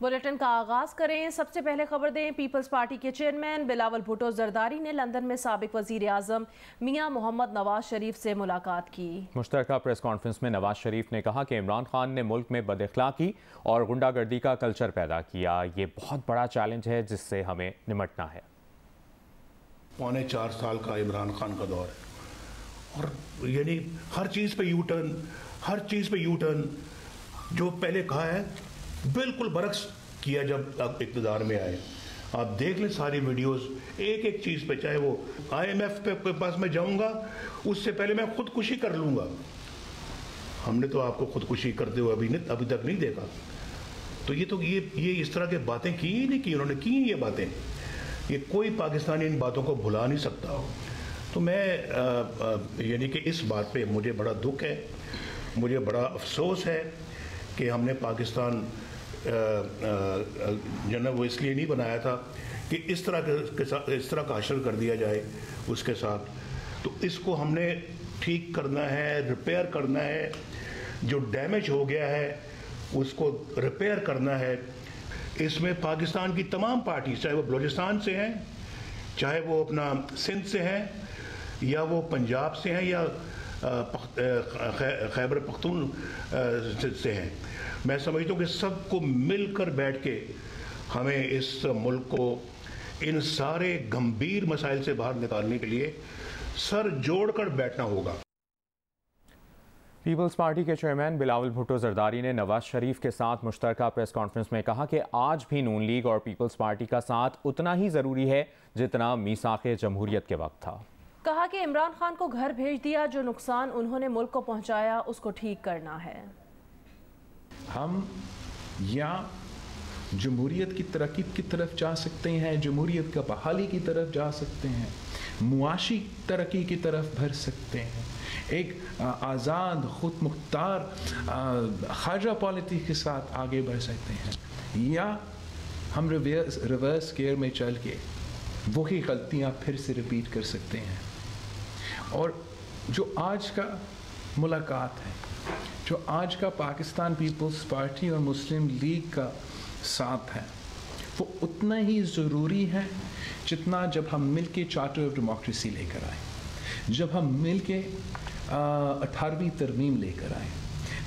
Bulletin का आगाज करें। सबसे पहले खबर दें, पीपल्स पार्टी के चेयरमैन बिलावल भुट्टो जरदारी ने लंदन में साबिक वजीर आजम मियां मोहम्मद नवाज शरीफ से मुलाकात की। मुश्तरका प्रेस कॉन्फ्रेंस में नवाज शरीफ ने कहा कि इमरान खान ने मुल्क में बदअखलाकी और गुंडागर्दी का कल्चर पैदा किया। ये बहुत बड़ा चैलेंज है जिससे हमें निपटना है। 4.25 साल का इमरान खान का दौर है और यानी हर चीज़ पे यू टर्न, जो पहले कहा है बिल्कुल बरक्स किया जब आप इक़्तिदार में आए। आप देख लें सारी वीडियोस, एक एक चीज़ पे, चाहे वो IMF पे पास मैं जाऊंगा उससे पहले मैं खुदकुशी कर लूंगा। हमने तो आपको खुदकुशी करते हुए अभी तक नहीं देखा। तो ये इस तरह के बातें की ही नहीं की उन्होंने, की ये बातें, ये कोई पाकिस्तानी इन बातों को भुला नहीं सकता। तो मैं यानी कि इस बात पे मुझे बड़ा दुख है, मुझे बड़ा अफसोस है कि हमने पाकिस्तान जनरल वो इसलिए नहीं बनाया था कि इस तरह का हशर कर दिया जाए उसके साथ। तो इसको हमने ठीक करना है, रिपेयर करना है, जो डैमेज हो गया है उसको रिपेयर करना है। इसमें पाकिस्तान की तमाम पार्टी, चाहे वो बलूचिस्तान से हैं, चाहे वो अपना सिंध से हैं, या वो पंजाब से हैं, या खैबर पख्तून से हैं, मैं समझता हूँ कि सबको मिलकर बैठ के हमें इस मुल्क को इन सारे गंभीर मसाइल से बाहर निकालने के लिए सर जोड़कर बैठना होगा। पीपल्स पार्टी के चेयरमैन बिलावल भुट्टो जरदारी ने नवाज शरीफ के साथ मुश्तरका प्रेस कॉन्फ्रेंस में कहा कि आज भी नून लीग और पीपल्स पार्टी का साथ उतना ही ज़रूरी है जितना मीसाक़े जमहूरियत के वक्त था। कहा कि इमरान खान को घर भेज दिया, जो नुकसान उन्होंने मुल्क को पहुंचाया उसको ठीक करना है। हम या जमहूरियत की तरक्की की तरफ जा सकते हैं, जमहूरियत का बहाली की तरफ जा सकते हैं, मुआशी तरक्की की तरफ बढ़ सकते हैं, एक आज़ाद खुद मुख्तार खारजा पॉलिटी के साथ आगे बढ़ सकते हैं, या हम रिवर्स गियर में चल के वही गलतियाँ फिर से रिपीट कर सकते हैं। और जो आज का मुलाकात है, जो आज का पाकिस्तान पीपल्स पार्टी और मुस्लिम लीग का साथ है, वो उतना ही ज़रूरी है जितना जब हम मिल के चार्टर ऑफ डेमोक्रेसी लेकर आए, जब हम मिल के 18वीं तरमीम लेकर आए,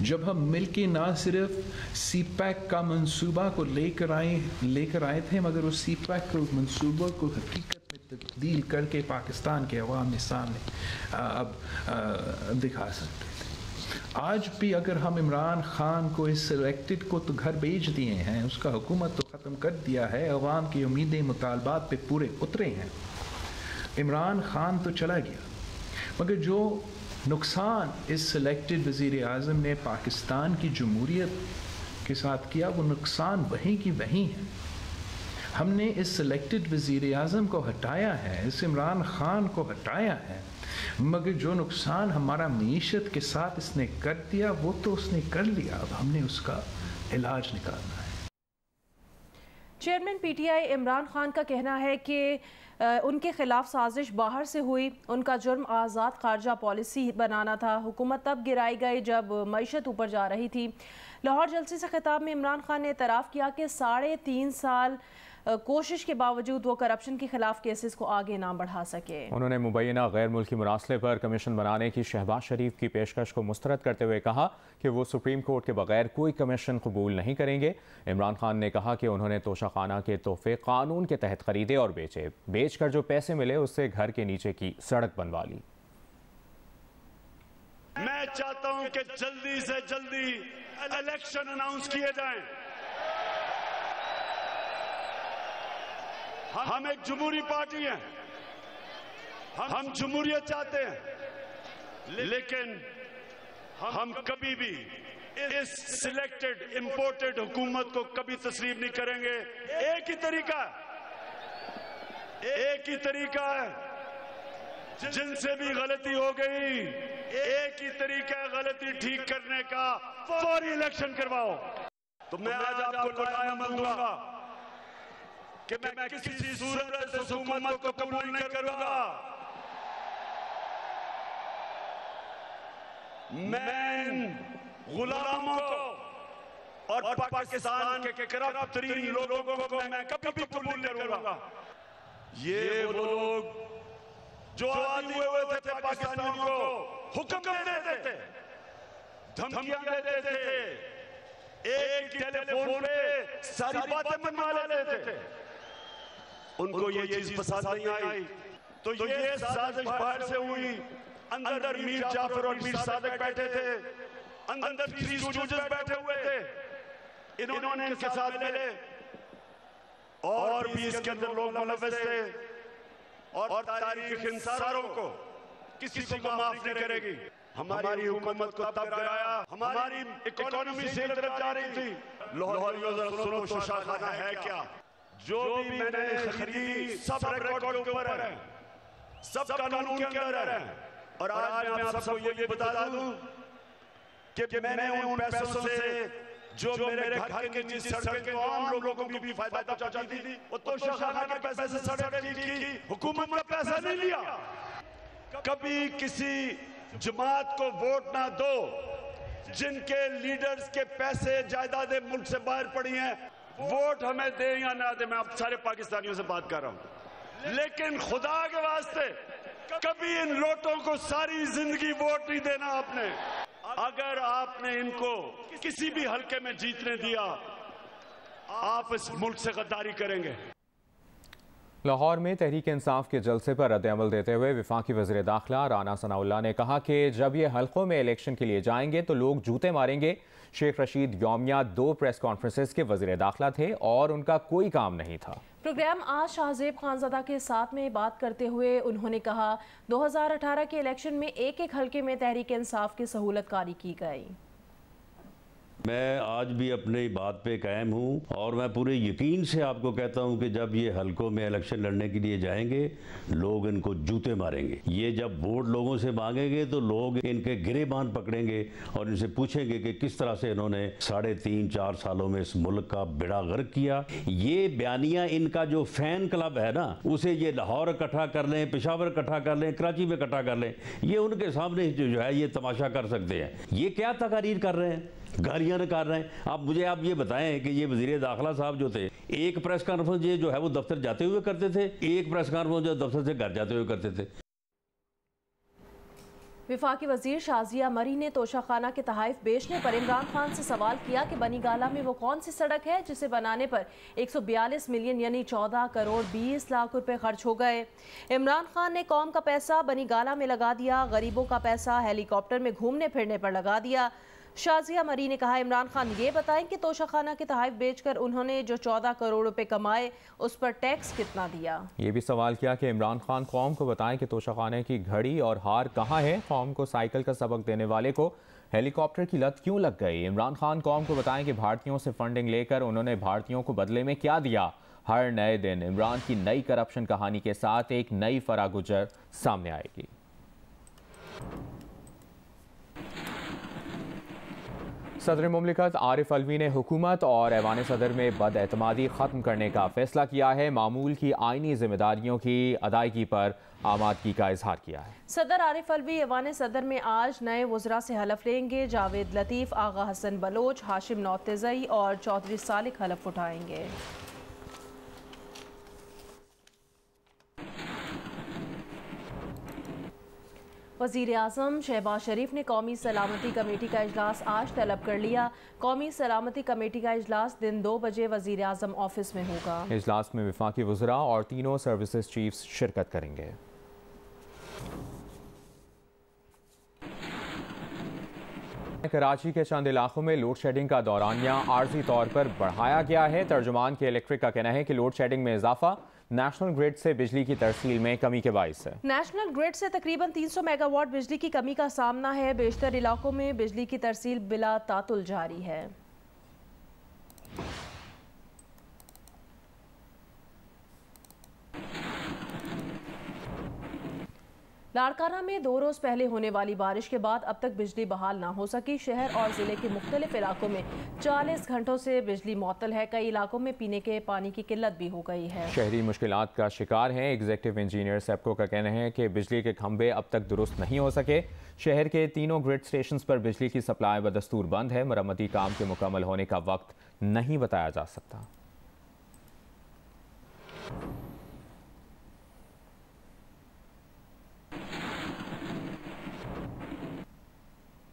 जब हम मिल के ना सिर्फ CPAC का मंसूबा को लेकर आए थे, मगर उस CPAC को मंसूबा को हकीकत में तब्दील करके पाकिस्तान के अवाम के सामने अब दिखा सकते थे। आज भी अगर हम इमरान खान को, इस सिलेक्टेड को तो घर भेज दिए हैं, उसका हुकूमत तो ख़त्म कर दिया है, अवाम की उम्मीदें मुतालबात पे पूरे उतरे हैं, इमरान खान तो चला गया, मगर जो नुकसान इस सिलेक्टेड वज़ीर आज़म ने पाकिस्तान की जमहूरियत के साथ किया, वो नुकसान वहीं की वहीं है। हमने इस सिलेक्टेड वज़ीर आज़म को हटाया है, इस इमरान खान को हटाया है, मगर जो नुकसान हमारा मीशत के साथ इसने कर दिया वो तो उसने कर लिया, अब हमने उसका इलाज निकालना है। चेयरमैन PTI इमरान खान का कहना है कि उनके खिलाफ साजिश बाहर से हुई, उनका जुर्म आज़ाद खारजा पॉलिसी बनाना था। हुकूमत तब गिराई गई जब मईशत ऊपर जा रही थी। लाहौर जलसे से खिताब में इमरान खान ने एतराफ़ किया कि 3.5 साल कोशिश के बावजूद वो करप्शन के खिलाफ केसेस को आगे ना बढ़ा सके। उन्होंने मुबैना गैर मुल्की मुरासले पर कमीशन बनाने की शहबाज शरीफ की पेशकश को मुस्तरद करते हुए कहा कि वो सुप्रीम कोर्ट के बगैर कोई कमीशन कबूल नहीं करेंगे। इमरान खान ने कहा कि उन्होंने तोशाखाना के तोहफे कानून के तहत खरीदे और बेचे, बेचकर जो पैसे मिले उससे घर के नीचे की सड़क बनवा ली। मैं चाहता हूं कि जल्दी से जल्दी इलेक्शन अनाउंस किए जाएं। हम एक जमहूरी पार्टी हैं, हम जमहूरियत चाहते हैं, लेकिन हम कभी भी इस सिलेक्टेड इंपोर्टेड हुकूमत को कभी तस्लीम नहीं करेंगे। एक ही तरीका है, जिनसे भी गलती हो गई, एक ही तरीका है गलती ठीक करने का, फौरी इलेक्शन करवाओ। तो मैं आज आपको लाया दूंगा कि मैं किसी सूरत से हुकूमत को कबूल नहीं करूंगा। मैं गुलामों को और पाकिस्तान के करप्ट तरीन लोगों को मैं कभी कबूल नहीं करूंगा। ये वो लोग जो आदि हुए थे पाकिस्तानियों को हुक्म देते थे, धमकियां देते थे, एक टेलीफोन पे सारी बातें मनवा लेते थे, उनको ये चीज पसंद नहीं आई। तो ये साजिश बाहर से हुई, अंदर मीर जाफर और मीर सादिक बैठे थे, अंदर 3 स्टूडेंट्स बैठे हुए थे, इन्होंने इनके साथ मिले और भी इसके अंदर लोग मुलव्वस थे और तारीख इन सारों को किसी को माफ नहीं करेगी। हमारी हुकूमत को तब गिराया, हमारी इकोनॉमी से तरफ जा रही थी। लाहौरियों जरा सुनो, तोशाखाना है क्या? जो भी मैंने खरीदी सब रिकॉर्ड के ऊपर है, सब कानून के अंदर है। और आज मैं आप सबको ये बता दूं कि मैंने उन पैसों से जो मेरे घर के नीचे सड़कें को आम लोगों को भी फायदा पहुंचाती थी, वो तोशाखाना के पैसे से सड़क ठीक की, हुकूमत का पैसा नहीं लिया। कभी किसी जमात को वोट ना दो जिनके लीडर्स के पैसे जायदादें मुल्क से बाहर पड़ी हैं। वोट हमें दे या ना दे, मैं आप सारे पाकिस्तानियों से बात कर रहा हूं, लेकिन खुदा के वास्ते कभी इन लोटों को सारी जिंदगी वोट नहीं देना आपने। अगर आपने इनको किसी भी हल्के में जीतने दिया, आप इस मुल्क से गद्दारी करेंगे। लाहौर में तहरीक इंसाफ के जलसे पर रद्द-ए-अमल देते हुए वफाकी वज़ीर दाखिला राना सनाउल्लाह ने कहा कि जब ये हल्कों में इलेक्शन के लिए जाएंगे तो लोग जूते मारेंगे। शेख रशीद यौमिया 2 प्रेस कॉन्फ्रेंसेस के वज़ीर दाखिला थे और उनका कोई काम नहीं था। प्रोग्राम आज शाहजेब खानज़ादा के साथ में बात करते हुए उन्होंने कहा 2018 के इलेक्शन में एक हल्के में तहरीक इंसाफ की सहूलत कारी की गई। मैं आज भी अपनी बात पे कायम हूँ और मैं पूरे यकीन से आपको कहता हूँ कि जब ये हलकों में इलेक्शन लड़ने के लिए जाएंगे लोग इनको जूते मारेंगे। ये जब वोट लोगों से मांगेंगे तो लोग इनके गिरेबान पकड़ेंगे और इनसे पूछेंगे कि किस तरह से इन्होंने 3.5-4 सालों में इस मुल्क का बेड़ा गर्क किया। ये बयानिया इनका जो फैन क्लब है ना, उसे ये लाहौर इकट्ठा कर लें, पेशावर इकट्ठा कर लें, कराची में इकट्ठा कर लें, ये उनके सामने जो है ये तमाशा कर सकते हैं। ये क्या तकारीर कर रहे हैं, गालियां निकाल रहे हैं। आप मुझे ये बताएं कि ये वज़ीर दाखिला साहब जो थे, एक प्रेस कॉन्फ्रेंस ये जो है वो दफ्तर जाते हुए करते थे, एक प्रेस कॉन्फ्रेंस जो दफ्तर से घर जाते हुए करते थे। वफाकी वजीर शाजिया मरी ने तोशाखाना के तहाइफ बेचने पर इमरान खान से सवाल किया कि बनीगाला में वो कौन सी सड़क है जिसे बनाने पर 142 मिलियन यानी 14 करोड़ 20 लाख रुपए खर्च हो गए। इमरान खान ने कौम का पैसा बनीगाला में लगा दिया, गरीबों का पैसा हेलीकॉप्टर में घूमने फिरने पर लगा दिया। शाजिया मरी ने कहा इमरान खान ये बताएं कि तोशाखाना के तहाइफ बेचकर उन्होंने जो 14 करोड़ रुपए कमाए उस पर टैक्स कितना दिया। ये भी सवाल किया कि इमरान खान कौम को बताएं कि तोशाखाने की घड़ी और हार कहाँ है। कौम को साइकिल का सबक देने वाले को हेलीकॉप्टर की लत क्यों लग गई। इमरान खान कौम को बताएं कि भारतीयों से फंडिंग लेकर उन्होंने भारतीयों को बदले में क्या दिया। हर नए दिन इमरान की नई करप्शन कहानी के साथ एक नई फरा गुजर सामने आएगी। सदर मुमलिकत आरिफ अलवी ने हुकूमत और ऐवान सदर में बदएतमादी ख़त्म करने का फैसला किया है। मामूल की आइनी जिम्मेदारियों की अदायगी पर आमादगी का इजहार किया है। सदर आरिफ अलवी ऐवान सदर में आज नए वज़रा से हलफ लेंगे। जावेद लतीफ़, आगा हसन बलोच, हाशिम नौतेज़ई और चौधरी सालिक हलफ उठाएंगे। वज़ीर आज़म शहबाज शरीफ ने कौमी सलामती कमेटी का इजलास आज तलब कर लिया। कौमी सलामती कमेटी का इजलास दिन 2 बजे वज़ीर आज़म ऑफिस में होगा। इजलास में वफाकी वज़रा और तीनों सर्विसेज चीफ्स शिरकत करेंगे। कराची के चंद इलाकों में लोड शेडिंग का दौरानिया आर्जी तौर पर बढ़ाया गया है। तर्जुमान के इलेक्ट्रिक का कहना है कि लोड शेडिंग में इजाफा नेशनल ग्रिड से बिजली की तरसील में कमी के बाइस है। नेशनल ग्रिड से तकरीबन 300 मेगावाट बिजली की कमी का सामना है। बेशतर इलाकों में बिजली की तरसील बिला तातुल जारी है। लाड़काना में 2 रोज़ पहले होने वाली बारिश के बाद अब तक बिजली बहाल ना हो सकी। शहर और ज़िले के मुख्तलिफ इलाकों में 40 घंटों से बिजली मुअत्तल है। कई इलाकों में पीने के पानी की किल्लत भी हो गई है। शहरी मुश्किलात का शिकार हैं। एग्जीक्यूटिव इंजीनियर सेप्को का कहना है कि बिजली के खंभे अब तक दुरुस्त नहीं हो सके। शहर के तीनों ग्रिड स्टेशन पर बिजली की सप्लाई बदस्तूर बंद है। मरम्मती काम के मुकम्मल होने का वक्त नहीं बताया जा सकता।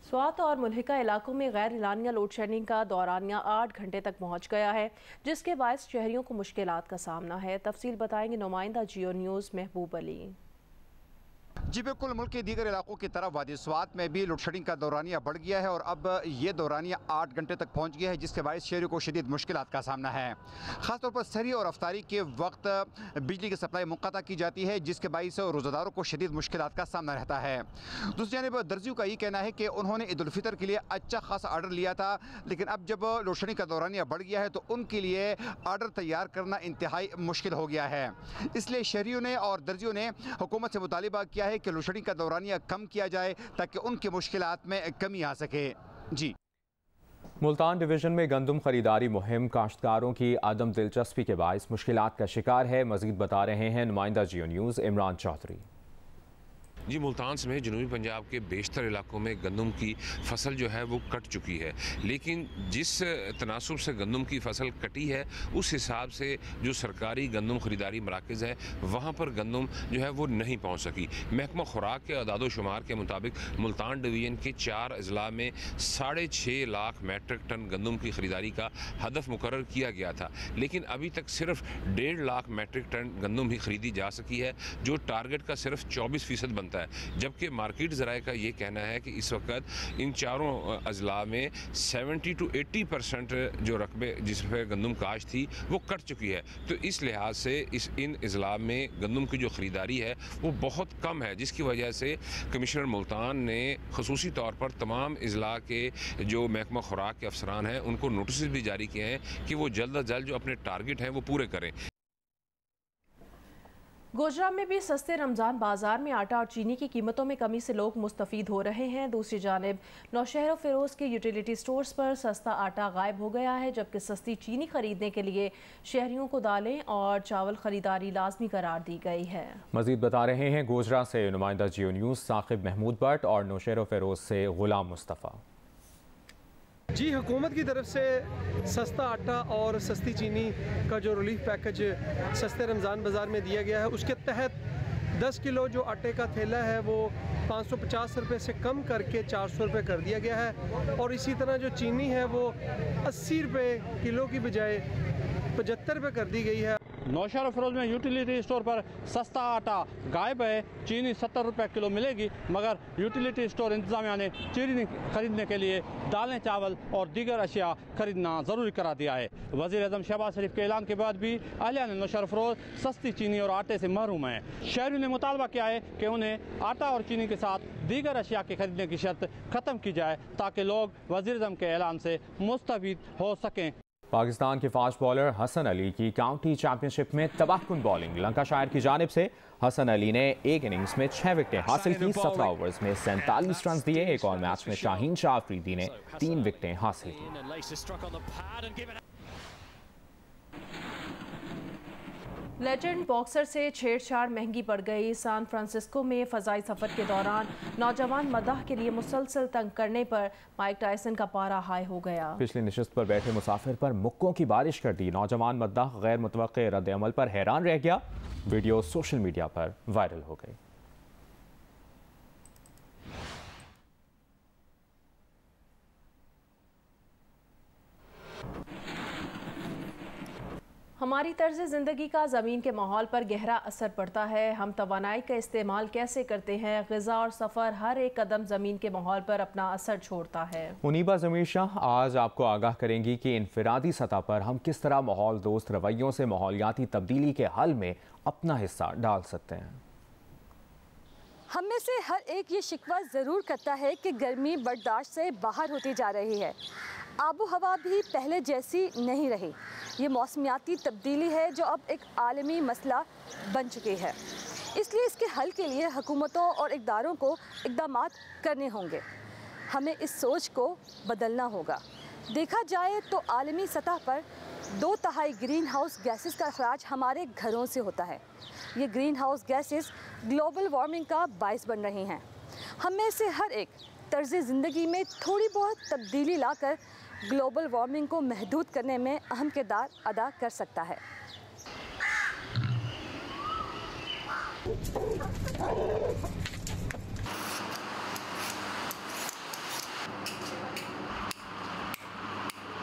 स्वात और मुल्हिका इलाकों में गैर एलानिया लोड शेडिंग का दौरानिया 8 घंटे तक पहुंच गया है, जिसके बायस शहरियों को मुश्किलात का सामना है। तफसील बताएंगे नुमाइंदा जियो न्यूज़ महबूब अली। जी बिल्कुल, मुल्क के दीगर इलाकों की तरफ वादी स्वात में भी लोड शेडिंग का दौरानिया बढ़ गया है और अब ये दौरानिया 8 घंटे तक पहुंच गया है, जिसके बायस शहरियों को शदीद मुश्किलात का सामना है। ख़ासतौर पर सहरी और अफ्तारी के वक्त बिजली की सप्लाई मुक़त्ता की जाती है, जिसके बायस रोज़ादारों को शदीद मुश्किलात का सामना रहता है। दूसरी जानिब दर्जियों का ये कहना है कि उन्होंने ईद उल फितर के लिए अच्छा खासा आर्डर लिया था, लेकिन अब जब लोड शेडिंग का दौरानिया बढ़ गया है तो उनके लिए आर्डर तैयार करना इंतहाई मुश्किल हो गया है। इसलिए शहरियों ने और दर्जियों ने हुकूमत से मुतालिबा किया है कि लोड शेडिंग का दौरानिया कम किया जाए ताकि उनकी मुश्किलात में कमी आ सके। जी, मुल्तान डिवीजन में गंदम खरीदारी मुहिम काश्तकारों की आदम दिलचस्पी के बायस मुश्किलात का शिकार है। मजीद बता रहे हैं नुमाइंदा जियो न्यूज़ इमरान चौधरी। जी, मुल्तान समेत जनूबी पंजाब के बेशतर इलाकों में गंदम की फसल जो है वो कट चुकी है, लेकिन जिस तनासुब से गंदम की फसल कटी है उस हिसाब से जो सरकारी गंदम खरीदारी मराकज़ है वहाँ पर गंदम जो है वो नहीं पहुँच सकी। महकमा खुराक के अदादो शुमार के मुताबिक मुल्तान डिवीज़न के 4 अजला में 6.5 लाख मैट्रिक टन गंदम की खरीदारी का हदफ मुकर्रर किया गया था, लेकिन अभी तक सिर्फ 1.5 लाख मैट्रिक टन गंदम ही खरीदी जा सकी है, जो टारगेट का सिर्फ 24% बनता है। जबकि मार्केट ज़राए का ये कहना है कि इस वक्त इन चारों अजला में 70 to 80% जो रकबे जिस पर गंदम काश थी वो कट चुकी है। तो इस लिहाज से इन अजला में गंदम की जो ख़रीदारी है वो बहुत कम है, जिसकी वजह से कमिश्नर मुल्तान ने खसूसी तौर पर तमाम अजला के जो महकमा खुराक के अफसरान हैं उनको नोटिस भी जारी किए हैं कि वो जल्द अज जल्द जो अपने टारगेट हैं वो पूरे करें। गोजरा में भी सस्ते रमज़ान बाजार में आटा और चीनी की कीमतों में कमी से लोग मुस्तफ़ीद हो रहे हैं। दूसरी जानिब नौशहर फ़िरोज़ के यूटिलिटी स्टोर्स पर सस्ता आटा गायब हो गया है, जबकि सस्ती चीनी खरीदने के लिए शहरियों को दालें और चावल खरीदारी लाजमी करार दी गई है। मजीद बता रहे हैं गोजरा से नुमाइंदा जियो न्यूज़ साकिब महमूद भट्ट और नौशहर फ़िरोज़ से गुलाम मुस्तफ़ा। जी, हुकूमत की तरफ से सस्ता आटा और सस्ती चीनी का जो रिलीफ पैकेज सस्ते रमज़ान बाज़ार में दिया गया है, उसके तहत 10 किलो जो आटे का थैला है वो 550 रुपये से कम करके 400 रुपये कर दिया गया है, और इसी तरह जो चीनी है वो 80 रुपये किलो की बजाय 75 रुपये कर दी गई है। नौशहर फ़िरोज़ में यूटिलिटी स्टोर पर सस्ता आटा गायब है। चीनी 70 रुपये किलो मिलेगी, मगर यूटिलिटी स्टोर इंतज़ामिया ने चीनी खरीदने के लिए दालें, चावल और दीगर अशिया खरीदना ज़रूरी करा दिया है। वज़ीर-ए-आज़म शहबाज शरीफ के ऐलान के बाद भी अहलियान नौशहर फ़िरोज़ सस्ती चीनी और आटे से महरूम हैं। शहरियों ने मुतालबा किया है कि उन्हें आटा और चीनी के साथ दीगर अशिया के खरीदने की शर्त ख़त्म की जाए, ताकि लोग वज़ीर-ए-आज़म के ऐलान से मुस्तफ़ीद हो सकें। पाकिस्तान के फास्ट बॉलर हसन अली की काउंटी चैंपियनशिप में तबाहकुन बॉलिंग। लंकाशायर की जानिब से हसन अली ने एक इनिंग्स में 6 विकेटें हासिल की। 17 ओवर्स में 47 रन दिए। एक और मैच में शाहीन शाह अफरीदी ने 3 विकेटें हासिल की। लेजेंड बॉक्सर से छेड़छाड़ महंगी पड़ गई। सैन फ्रांसिस्को में फ़ज़ाई सफ़र के दौरान नौजवान मदाह के लिए मुसलसल तंग करने पर माइक टायसन का पारा हाई हो गया। पिछली नशिस्त पर बैठे मुसाफिर पर मुक्कों की बारिश कर दी। नौजवान मदाह गैर मुतवक्के रद्द-ए-अमल पर हैरान रह गया। वीडियो सोशल मीडिया पर वायरल हो गई। हमारी तर्ज ज़िंदगी का ज़मीन के माहौल पर गहरा असर पड़ता है। हम तवानाई का इस्तेमाल कैसे करते हैं, ग़िज़ा और सफ़र, हर एक कदम ज़मीन के माहौल पर अपना असर छोड़ता है। मुनीबा ज़मीर शाह आज आपको आगाह करेंगी कि इनफरादी सतह पर हम किस तरह माहौल दोस्त रवैयों से माहौलियाती तब्दीली के हल में अपना हिस्सा डाल सकते हैं। हम में से हर एक ये शिकवा ज़रूर करता है कि गर्मी बर्दाश्त से बाहर होती जा रही है। आबो हवा भी पहले जैसी नहीं रही। ये मौसमियाती तब्दीली है जो अब एक आलमी मसला बन चुकी है। इसलिए इसके हल के लिए हुकूमतों और इक़दारों को इक़दामात करने होंगे। हमें इस सोच को बदलना होगा। देखा जाए तो आलमी सतह पर 2/3 ग्रीन हाउस गैसेस का अखराज हमारे घरों से होता है। ये green house gases global warming का बायस बन रही हैं। हम में से हर एक तर्ज़ ज़िंदगी में थोड़ी बहुत तब्दीली लाकर ग्लोबल वार्मिंग को महदूद करने में अहम किरदार अदा कर सकता है।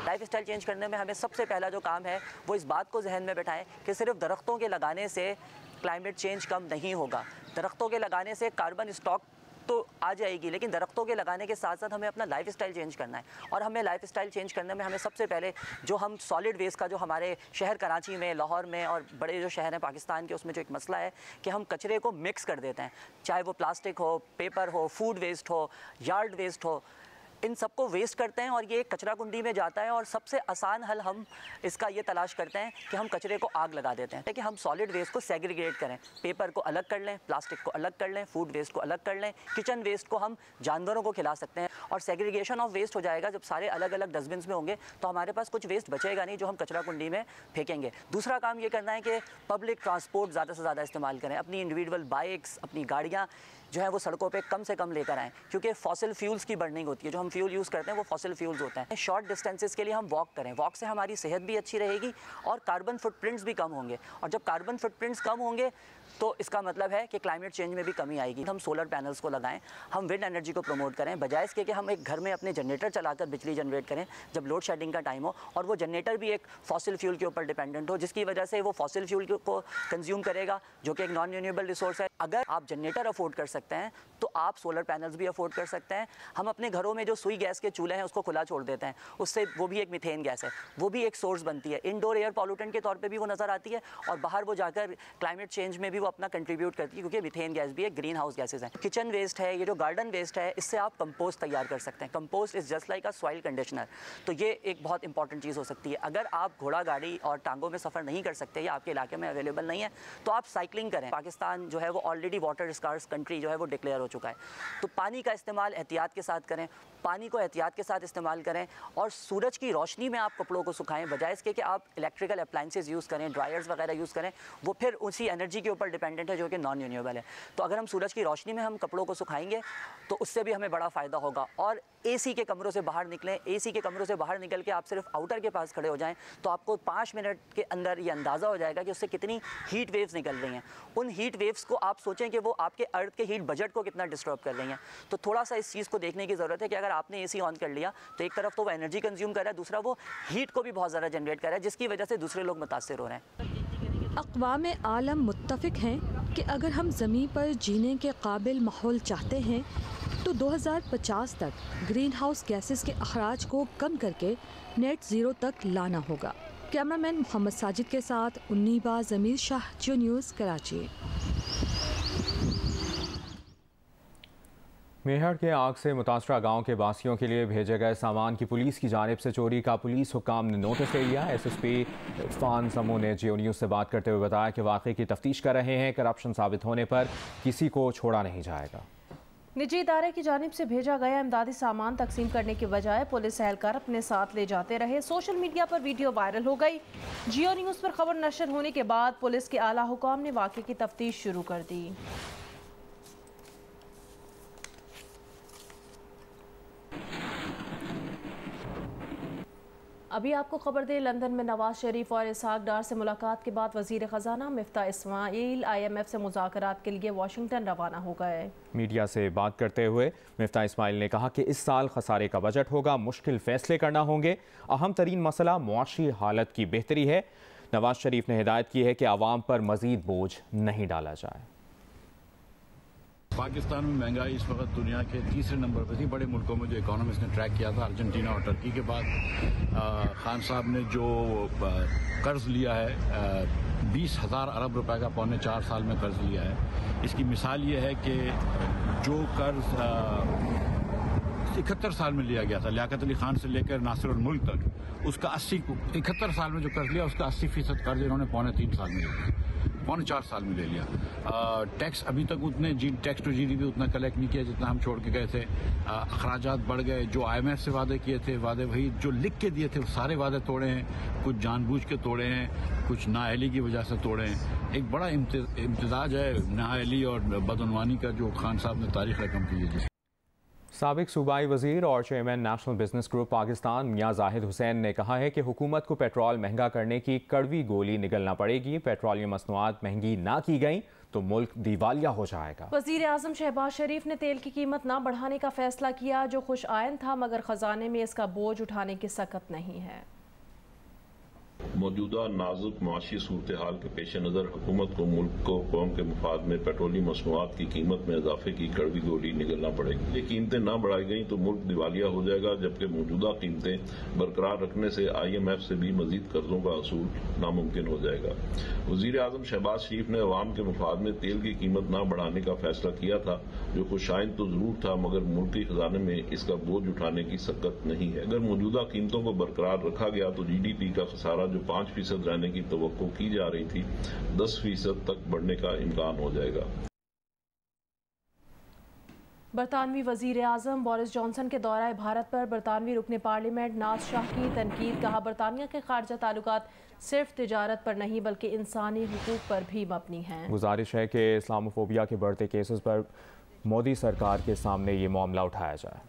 लाइफ स्टाइल चेंज करने में हमें सबसे पहला जो काम है वो इस बात को जहन में बैठाएं कि सिर्फ दरख्तों के लगाने से क्लाइमेट चेंज कम नहीं होगा। दरख्तों के लगाने से कार्बन स्टॉक तो आ जाएगी, लेकिन दरख्तों के लगाने के साथ साथ हमें अपना लाइफ स्टाइल चेंज करना है। और हमें लाइफ स्टाइल चेंज करने में हमें सबसे पहले जो हम सॉलिड वेस्ट का जो हमारे शहर कराची में, लाहौर में और बड़े जो शहर हैं पाकिस्तान के, उसमें जो एक मसला है कि हम कचरे को मिक्स कर देते हैं, चाहे वो प्लास्टिक हो, पेपर हो, फूड वेस्ट हो, यार्ड वेस्ट हो, इन सबको वेस्ट करते हैं और ये कचरा कुंडी में जाता है। और सबसे आसान हल हम इसका ये तलाश करते हैं कि हम कचरे को आग लगा देते हैं कि हम सॉलिड वेस्ट को सेग्रीगेट करें, पेपर को अलग कर लें, प्लास्टिक को अलग कर लें, फूड वेस्ट को अलग कर लें, किचन वेस्ट को हम जानवरों को खिला सकते हैं। और सेग्रीगेशन ऑफ वेस्ट हो जाएगा जब सारे अलग अलग डस्टबिन में होंगे, तो हमारे पास कुछ वेस्ट बचेगा नहीं जो हम कचरा कुंडी में फेंकेंगे। दूसरा काम ये करना है कि पब्लिक ट्रांसपोर्ट ज़्यादा से ज़्यादा इस्तेमाल करें। अपनी इंडिविजुअल बाइक्स, अपनी गाड़ियाँ जो है वो सड़कों पे कम से कम लेकर आएँ, क्योंकि फॉसिल फ्यूल्स की बर्निंग होती है। जो हम फ्यूल यूज़ करते हैं वो फॉसिल फ्यूल्स होते हैं। शॉर्ट डिस्टेंसेस के लिए हम वॉक करें। वॉक से हमारी सेहत भी अच्छी रहेगी और कार्बन फुटप्रिंट्स भी कम होंगे। और जब कार्बन फुटप्रिंट्स कम होंगे तो इसका मतलब है कि क्लाइमेट चेंज में भी कमी आएगी। हम सोलर पैनल्स को लगाएं, हम विंड एनर्जी को प्रमोट करें, बजाय इसके कि हम एक घर में अपने जनरेटर चलाकर बिजली जनरेट करें जब लोड शेडिंग का टाइम हो, और वो जनरेटर भी एक फॉसिल फ्यूल के ऊपर डिपेंडेंट हो, जिसकी वजह से वो फॉसिल फ्यूल को कंज्यूम करेगा, जो कि एक नॉन रिन्यूएबल रिसोर्स है। अगर आप जनरेटर अफोर्ड कर सकते हैं तो आप सोलर पैनल्स भी अफोर्ड कर सकते हैं। हम अपने घरों में जो सुई गैस के चूल्हे हैं उसको खुला छोड़ देते हैं, उससे वो भी एक मीथेन गैस है, वो भी एक सोर्स बनती है। इंडोर एयर पॉल्यूटेंट के तौर पे भी वो नज़र आती है और बाहर वो जाकर क्लाइमेट चेंज में भी वो अपना कंट्रीब्यूट करती है, क्योंकि मीथेन गैस भी एक ग्रीन हाउस गैसेज हैं। किचन वेस्ट है, ये जो गार्डन वेस्ट है, इससे आप कंपोस्ट तैयार कर सकते हैं। Compost is just like a soil conditioner. तो ये एक बहुत इंपॉर्टेंट चीज़ हो सकती है। अगर आप घोड़ा गाड़ी और टांगों में सफ़र नहीं कर सकते या आपके इलाके में अवेलेबल नहीं है तो आप साइकिलिंग करें। पाकिस्तान जो है वो ऑलरेडी वाटर स्कार्स कंट्री जो है वो डिक्लेयर हो चुका है। तो पानी का इस्तेमाल एहतियात के साथ करें, पानी को एहतियात के साथ इस्तेमाल करें और सूरज की रोशनी में आप कपड़ों को सुखाएं, बजाय इसके कि आप इलेक्ट्रिकल अप्लाइंसेस यूज़ करें, ड्रायर्स वगैरह यूज़ करें। वो फिर उसी एनर्जी के ऊपर डिपेंडेंट है जो कि नॉन रिन्यूएबल है। तो अगर हम सूरज की रोशनी में हम कपड़ों को सुखाएंगे तो उससे भी हमें बड़ा फ़ायदा होगा। और एसी के कमरों से बाहर निकलें। एसी के कमरों से बाहर निकल के आप सिर्फ आउटर के पास खड़े हो जाएं तो आपको 5 मिनट के अंदर ये अंदाज़ा हो जाएगा कि उससे कितनी हीट वेव्स निकल रही हैं। उन हीट वेव्स को आप सोचें कि वो आपके अर्थ के हीट बजट को कितना डिस्टर्ब कर रही हैं। तो थोड़ा सा इस चीज़ को देखने की ज़रूरत है कि अगर आपने एसी ऑन कर लिया तो एक तरफ तो वो एनर्जी कंज्यूम कर रहा है, दूसरा वो हीट को भी बहुत ज़्यादा जनरेट कर रहा है, जिसकी वजह से दूसरे लोग मुतासिर हो रहे हैं। अक़वाम आलम मुत्तफ़िक़ हैं कि अगर हम ज़मीन पर जीने के काबिल माहौल चाहते हैं तो 2050 तक ग्रीन हाउस गैसेस के अखराज को कम करके नेट ज़ीरो तक लाना होगा। कैमरामैन मोहम्मद साजिद के साथ उन्नीबा ज़मीर शाह, जियो न्यूज़, कराची। मेहर के आग से मुतासरा गांव के वासियों के लिए भेजे गए सामान की पुलिस की जानिब से चोरी का पुलिस हुकाम ने नोटिस ले लिया। SSP इरफान समू ने जियो न्यूज़ से बात करते हुए बताया कि वाक़े की तफ्तीश कर रहे हैं। करप्शन साबित होने पर किसी को छोड़ा नहीं जाएगा। निजी इदारे की जानिब से भेजा गया इमदादी सामान तकसीम करने की बजाय पुलिस एहलकार अपने साथ ले जाते रहे। सोशल मीडिया पर वीडियो वायरल हो गई। जियो न्यूज़ पर खबर नशर होने के बाद पुलिस के आला हुकाम ने वाक़े की तफ्तीश शुरू कर दी। अभी आपको खबर दें, लंदन में नवाज शरीफ और इसहाक डार से मुलाकात के बाद वज़ीर ख़जाना मिफ्ता इस्माइल IMF से मुज़ाकरात के लिए वाशिंगटन रवाना हो गए। मीडिया से बात करते हुए मिफ्ता इस्माइल ने कहा कि इस साल खसारे का बजट होगा, मुश्किल फैसले करना होंगे। अहम तरीन मसला मुआशी हालत की बेहतरी है। नवाज शरीफ ने हिदायत की है कि आवाम पर मज़ीद बोझ नहीं डाला जाए। पाकिस्तान में महंगाई इस वक्त दुनिया के तीसरे नंबर पर थी। बड़े मुल्कों में जो इकोनॉमिस्ट ने ट्रैक किया था, अर्जेंटीना और टर्की के बाद खान साहब ने जो कर्ज लिया है 20,000 अरब रुपए का 4.25 साल में कर्ज लिया है। इसकी मिसाल ये है कि जो कर्ज 71 साल में लिया गया था, लियाकत अली खान से लेकर नासिरुल मुल्क तक, उसका 71 साल में जो कर्ज लिया उसका 80% कर्ज इन्होंने 3.25 साल में ले लिया, 4.25 साल में ले लिया। टैक्स अभी तक उतने टैक्स टू जीडीपी उतना कलेक्ट नहीं किया जितना हम छोड़ के गए थे। अखराजात बढ़ गए, जो IMF से वादे किए थे, वादे वही जो लिख के दिए थे वो सारे वादे तोड़े हैं, कुछ जानबूझ के तोड़े हैं, कुछ नाअहली की वजह से तोड़े हैं। एक बड़ा इम्तिजाज है नाअहली और बदअनवानी का जो खान साहब ने तारीख रकम की है। साबिक सूबाई वजीर और chairman national business group Pakistan मियां जाहिद हुसैन ने कहा है कि हुकूमत को पेट्रोल महंगा करने की कड़वी गोली निगलना पड़ेगी। पेट्रोलियम मसनूआत महंगी ना की गई तो मुल्क दिवालिया हो जाएगा। वजीर आजम शहबाज शरीफ ने तेल की कीमत ना बढ़ाने का फैसला किया, जो खुश आयन था, मगर खजाने में इसका बोझ उठाने की सकत नहीं है। मौजूदा नाजुक माशी सूरत हाल के पेश नज़र हुकूमत को मुल्क को कौम के मुफाद में पेट्रोलियम मसनूआत की कीमत में इजाफे की कड़वी गोली निगलना पड़ेगी। ये कीमतें ना बढ़ाई गई तो मुल्क दिवालिया हो जाएगा, जबकि मौजूदा कीमतें बरकरार रखने से IMF से भी मजीद कर्जों का असूल नामुमकिन हो जाएगा। वजीर आजम शहबाज शरीफ ने अवाम के मुफाद में तेल की कीमत ना बढ़ाने का फैसला किया था, जो खुशाइन तो जरूर था मगर मुल्की खजाने में इसका बोझ उठाने की सकत नहीं है। अगर मौजूदा कीमतों को बरकरार रखा गया तो GDP का खसारा जो 5% रहने की तवक्को की जा रही थी 10% तक बढ़ने का इम्कान हो जाएगा। बरतानवी वजीर आजम बोरिस जॉनसन के दौरा भारत पर बरतानवी रुकने पार्लियामेंट नाज शाह की तनकीद। कहा, बरतानिया के खारजा ताल्लुकात सिर्फ तिजारत पर नहीं बल्कि इंसानी हुकूक पर भी मबनी हैं। गुजारिश है कि इस्लामोफोबिया के बढ़ते केसेस पर मोदी सरकार के सामने ये मामला उठाया जाए।